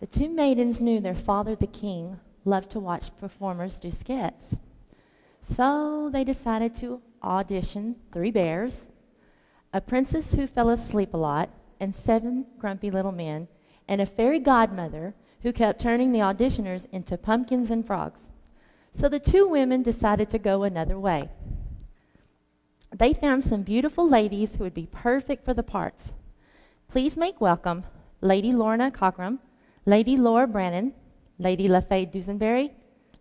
The two maidens knew their father, the king, loved to watch performers do skits. So they decided to audition 3 bears, a princess who fell asleep a lot, and 7 grumpy little men, and a fairy godmother who kept turning the auditioners into pumpkins and frogs. So the 2 women decided to go another way. They found some beautiful ladies who would be perfect for the parts. Please make welcome Lady Lorna Cockram, Lady Laura Brannan, Lady LaFay Dusenberry,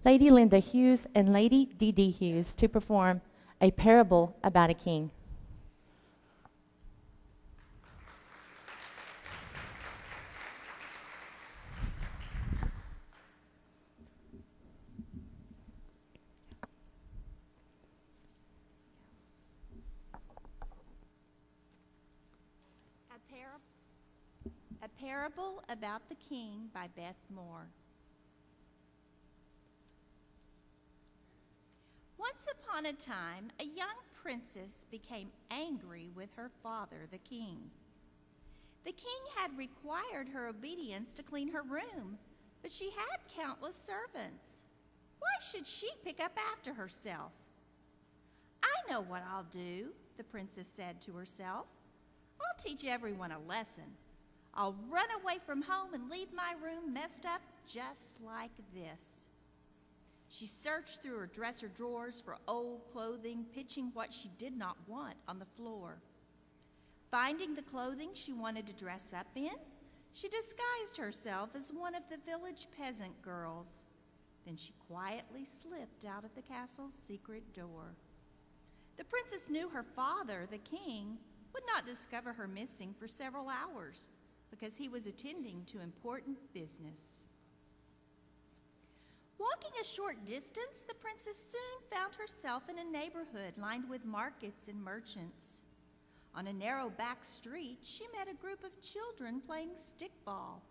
Lady Linda Hughes, and Lady Dee Dee Hughes to perform A Parable About a King. A Parable About the King by Beth Moore. Once upon a time, a young princess became angry with her father, the king. The king had required her obedience to clean her room, but she had countless servants. Why should she pick up after herself? I know what I'll do, the princess said to herself. I'll teach everyone a lesson. I'll run away from home and leave my room messed up just like this. She searched through her dresser drawers for old clothing, pitching what she did not want on the floor. Finding the clothing she wanted to dress up in, she disguised herself as one of the village peasant girls. Then she quietly slipped out of the castle's secret door. The princess knew her father, the king, would not discover her missing for several hours, because he was attending to important business. Walking a short distance, the princess soon found herself in a neighborhood lined with markets and merchants. On a narrow back street, she met a group of children playing stickball.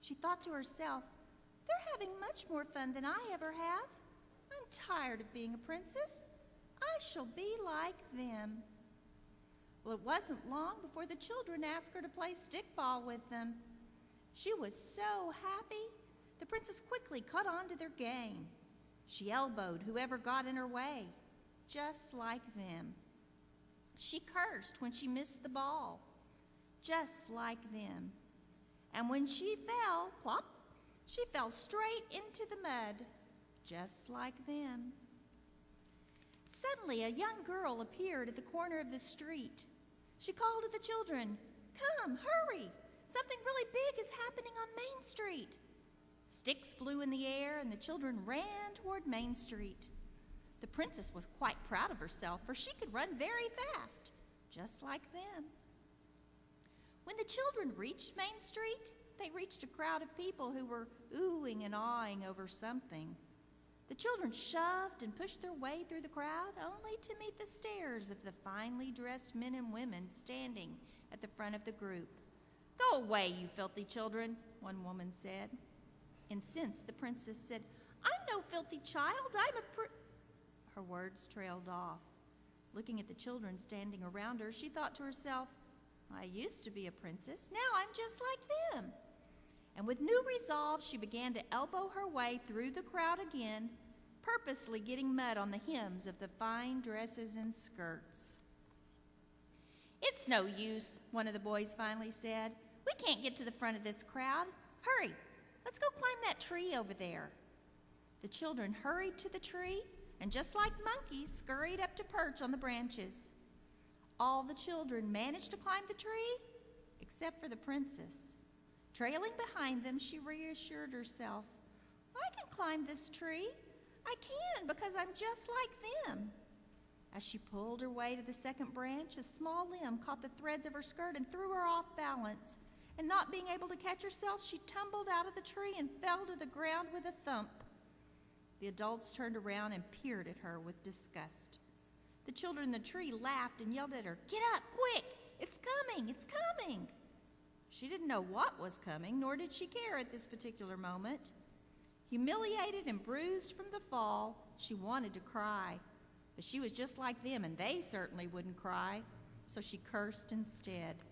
She thought to herself, they're having much more fun than I ever have. I'm tired of being a princess. I shall be like them. Well, it wasn't long before the children asked her to play stickball with them. She was so happy, the princess quickly caught on to their game. She elbowed whoever got in her way, just like them. She cursed when she missed the ball, just like them. And when she fell, plop, she fell straight into the mud, just like them. Suddenly, a young girl appeared at the corner of the street. She called to the children, "Come, hurry! Something really big is happening on Main Street." Sticks flew in the air, and the children ran toward Main Street. The princess was quite proud of herself, for she could run very fast, just like them. When the children reached Main Street, they reached a crowd of people who were oohing and awing over something. The children shoved and pushed their way through the crowd, only to meet the stares of the finely dressed men and women standing at the front of the group. "Go away, you filthy children," one woman said. Incensed, the princess said, "I'm no filthy child, I'm a Her words trailed off. Looking at the children standing around her, she thought to herself, I used to be a princess, now I'm just like them. And with new resolve, she began to elbow her way through the crowd again, purposely getting mud on the hems of the fine dresses and skirts. "It's no use," one of the boys finally said. "We can't get to the front of this crowd. Hurry, let's go climb that tree over there." The children hurried to the tree, and just like monkeys, scurried up to perch on the branches. All the children managed to climb the tree, except for the princess. Trailing behind them, she reassured herself, "I can climb this tree. I can, because I'm just like them." As she pulled her way to the second branch, a small limb caught the threads of her skirt and threw her off balance. And not being able to catch herself, she tumbled out of the tree and fell to the ground with a thump. The adults turned around and peered at her with disgust. The children in the tree laughed and yelled at her, "Get up, quick! It's coming! It's coming!" She didn't know what was coming, nor did she care at this particular moment. Humiliated and bruised from the fall, she wanted to cry. But she was just like them, and they certainly wouldn't cry, so she cursed instead.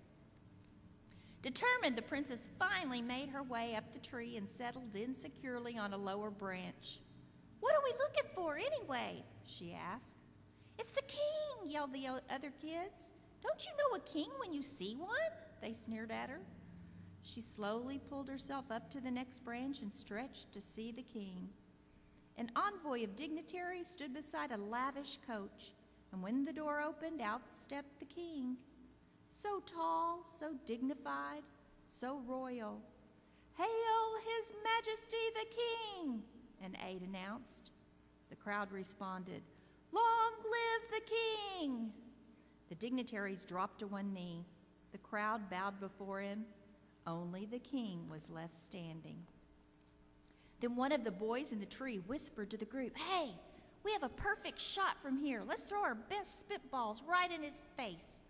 Determined, the princess finally made her way up the tree and settled in securely on a lower branch. "What are we looking for, anyway?" she asked. "It's the king," yelled the other kids. "Don't you know a king when you see one?" They sneered at her. She slowly pulled herself up to the next branch and stretched to see the king. An envoy of dignitaries stood beside a lavish coach, and when the door opened, out stepped the king. So tall, so dignified, so royal. "Hail His Majesty the King," an aide announced. The crowd responded, "Long live the king!" The dignitaries dropped to one knee. The crowd bowed before him. Only the king was left standing. Then one of the boys in the tree whispered to the group, "Hey, we have a perfect shot from here. Let's throw our best spitballs right in his face."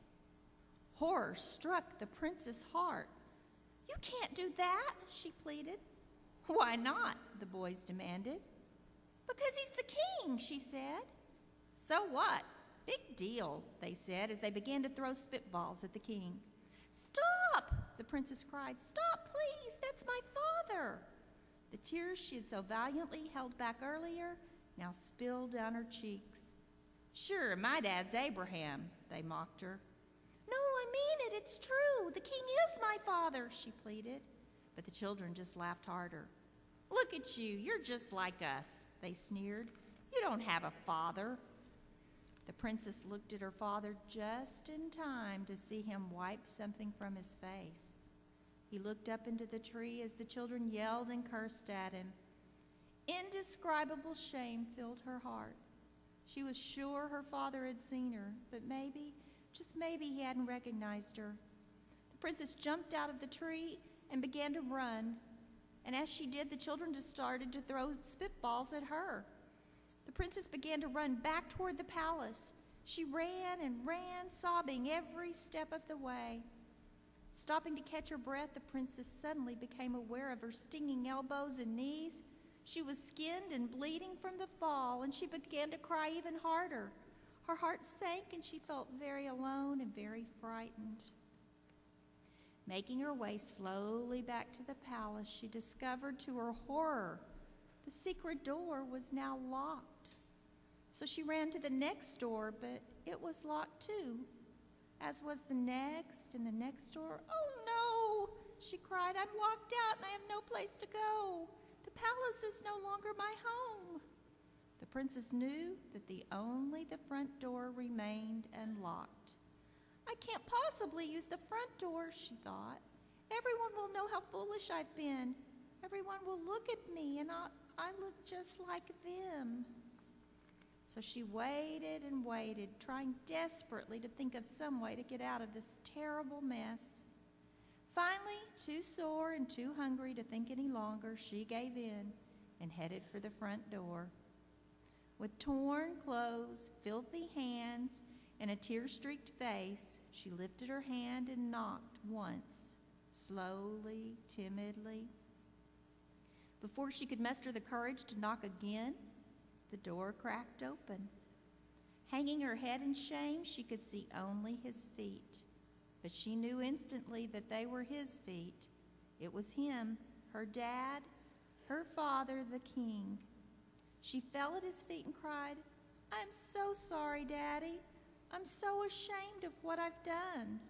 Horror struck the prince's heart. "You can't do that," she pleaded. "Why not?" the boys demanded. "Because he's the king," she said. "So what? Big deal," they said as they began to throw spitballs at the king. "Stop!" the princess cried. "Stop, please! That's my father!" The tears she had so valiantly held back earlier now spilled down her cheeks. "Sure, my dad's Abraham," they mocked her. "No, I mean it. It's true. The king is my father," she pleaded. But the children just laughed harder. "Look at you. You're just like us," they sneered. "You don't have a father." The princess looked at her father just in time to see him wipe something from his face. He looked up into the tree as the children yelled and cursed at him. Indescribable shame filled her heart. She was sure her father had seen her, but maybe, just maybe, he hadn't recognized her. The princess jumped out of the tree and began to run. And as she did, the children just started to throw spitballs at her. The princess began to run back toward the palace. She ran and ran, sobbing every step of the way. Stopping to catch her breath, the princess suddenly became aware of her stinging elbows and knees. She was skinned and bleeding from the fall, and she began to cry even harder. Her heart sank, and she felt very alone and very frightened. Making her way slowly back to the palace, she discovered to her horror the secret door was now locked. So she ran to the next door, but it was locked too, as was the next and the next door. "Oh no," she cried, "I'm locked out and I have no place to go. The palace is no longer my home." The princess knew that only the front door remained unlocked. "I can't possibly use the front door," she thought. "Everyone will know how foolish I've been. Everyone will look at me and I look just like them." So she waited and waited, trying desperately to think of some way to get out of this terrible mess. Finally, too sore and too hungry to think any longer, she gave in and headed for the front door. With torn clothes, filthy hands, and a tear-streaked face, she lifted her hand and knocked once, slowly, timidly. Before she could muster the courage to knock again, the door cracked open. Hanging her head in shame, she could see only his feet. But she knew instantly that they were his feet. It was him, her dad, her father, the king. She fell at his feet and cried, "I'm so sorry, Daddy. I'm so ashamed of what I've done."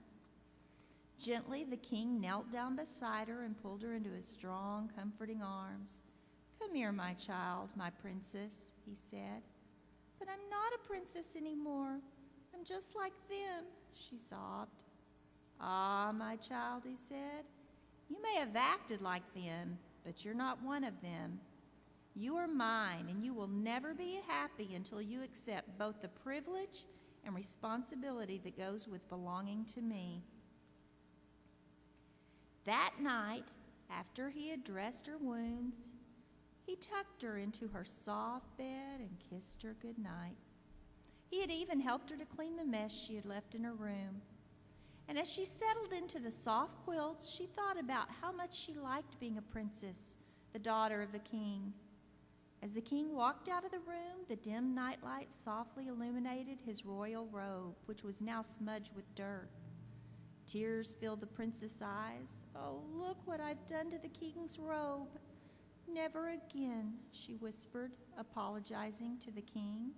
Gently, the king knelt down beside her and pulled her into his strong, comforting arms. "Come here, my child, my princess," he said. "But I'm not a princess anymore. I'm just like them," she sobbed. "Ah, my child," he said, "you may have acted like them, but you're not one of them. You are mine, and you will never be happy until you accept both the privilege and responsibility that goes with belonging to me." That night, after he had dressed her wounds, he tucked her into her soft bed and kissed her good night. He had even helped her to clean the mess she had left in her room. And as she settled into the soft quilts, she thought about how much she liked being a princess, the daughter of a king. As the king walked out of the room, the dim nightlight softly illuminated his royal robe, which was now smudged with dirt. Tears filled the princess' eyes. "Oh, look what I've done to the king's robe." "Never again," she whispered, apologizing to the king.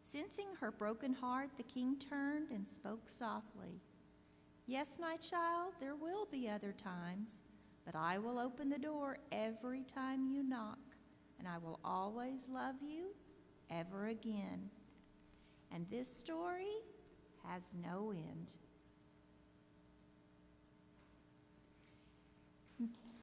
Sensing her broken heart, the king turned and spoke softly. "Yes, my child, there will be other times, but I will open the door every time you knock, and I will always love you ever again." And this story has no end.